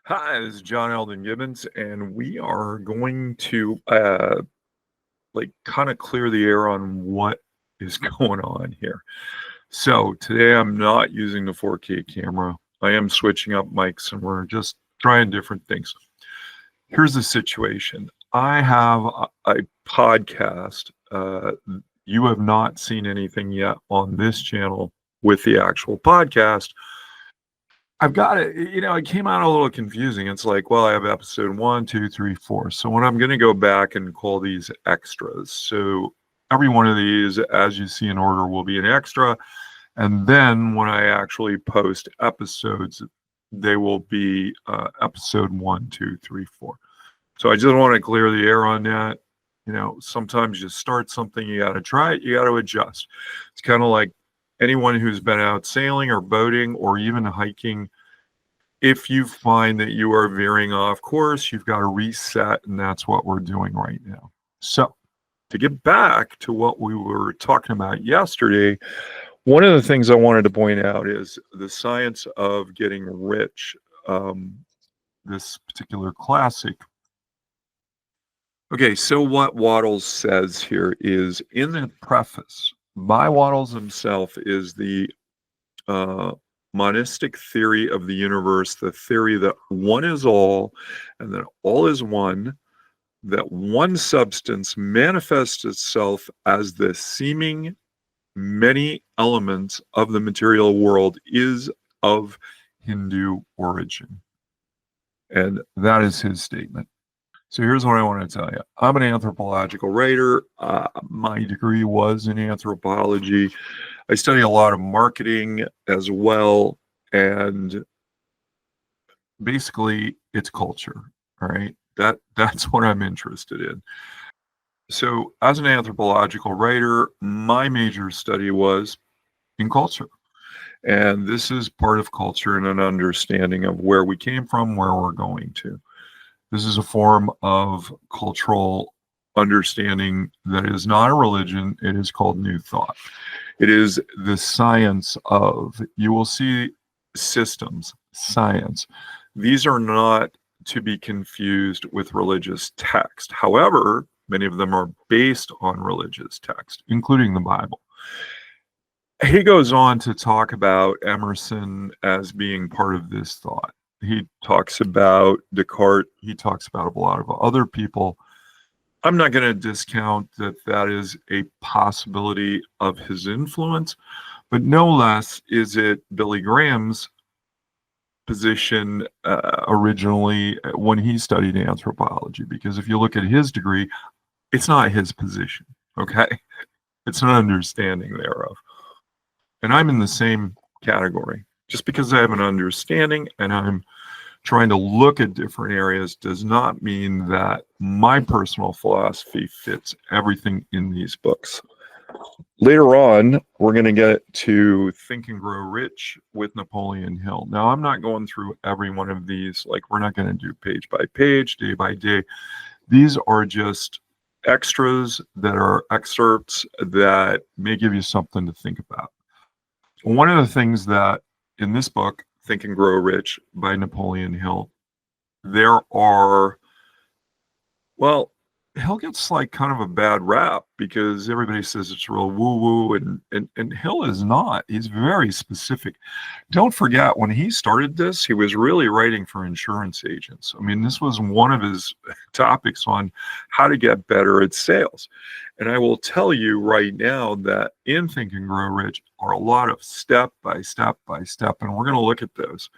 Hi, this is John Elden Gibbons, and we are going to kind of clear the air on what is going on here. So today I'm not using the 4K camera. I am switching up mics, and we're just trying different things. Here's the situation. I have a podcast. You have not seen anything yet on this channel with the actual podcast. I've got it. It came out a little confusing. It's like, well, I have episode 1, 2, 3, 4. So when I'm going to go back and call these extras. So every one of these, as you see in order, will be an extra. And then when I actually post episodes, they will be episode 1, 2, 3, 4. So I just want to clear the air on that. Sometimes you start something, you got to try it, you got to adjust. It's kind of like anyone who's been out sailing or boating or even hiking. If you find that you are veering off course, you've got to reset, and that's what we're doing right now. So to get back to what we were talking about yesterday, one of the things I wanted to point out is the science of getting rich. This particular classic. Okay, so what Wattles says here is, in the preface, by Wattles himself, is the monistic theory of the universe, the theory that one is all and that all is one, that one substance manifests itself as the seeming many elements of the material world, is of Hindu origin. And that is his statement. So here's what I want to tell you. I'm an anthropological writer. My degree was in anthropology. I study a lot of marketing as well. And basically, it's culture. All right. That's what I'm interested in. So as an anthropological writer, my major study was in culture. And this is part of culture and an understanding of where we came from, where we're going to. This is a form of cultural understanding that is not a religion. It is called New Thought. It is the science of, you will see systems, science. These are not to be confused with religious text. However, many of them are based on religious text, including the Bible. He goes on to talk about Emerson as being part of this thought. He talks about Descartes. He talks about a lot of other people. I'm not going to discount that that is a possibility of his influence, but no less is it Billy Graham's position originally when he studied anthropology, because if you look at his degree, it's not his position, okay? It's an understanding thereof. And I'm in the same category. Just because I have an understanding and I'm trying to look at different areas does not mean that my personal philosophy fits everything in these books. Later on, we're going to get to Think and Grow Rich with Napoleon Hill. Now, I'm not going through every one of these. Like, we're not going to do page by page, day by day. These are just extras that are excerpts that may give you something to think about. One of the things that in this book, Think and Grow Rich by Napoleon Hill, there are, well, Hill gets like kind of a bad rap because everybody says it's real woo-woo, and Hill is not. He's very specific. Don't forget, when he started this, he was really writing for insurance agents. I mean, this was one of his topics on how to get better at sales. And I will tell you right now that in Think and Grow Rich are a lot of step by step by step, and we're going to look at those.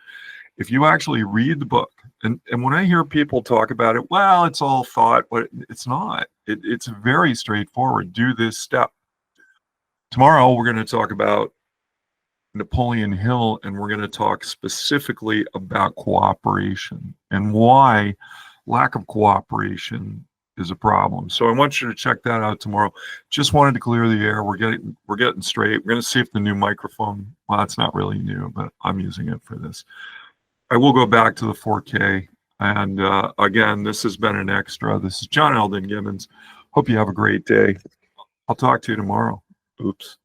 If you actually read the book, and when I hear people talk about it, well, it's all thought, but it's not. It's very straightforward. Do this step. Tomorrow, we're going to talk about Napoleon Hill, and we're going to talk specifically about cooperation and why lack of cooperation is a problem. So I want you to check that out tomorrow. Just wanted to clear the air. We're getting straight. We're going to see if the new microphone, well, it's not really new, but I'm using it for this. I will go back to the 4K. And again, this has been an extra. This is John Elden Gibbons. Hope you have a great day. I'll talk to you tomorrow. Oops.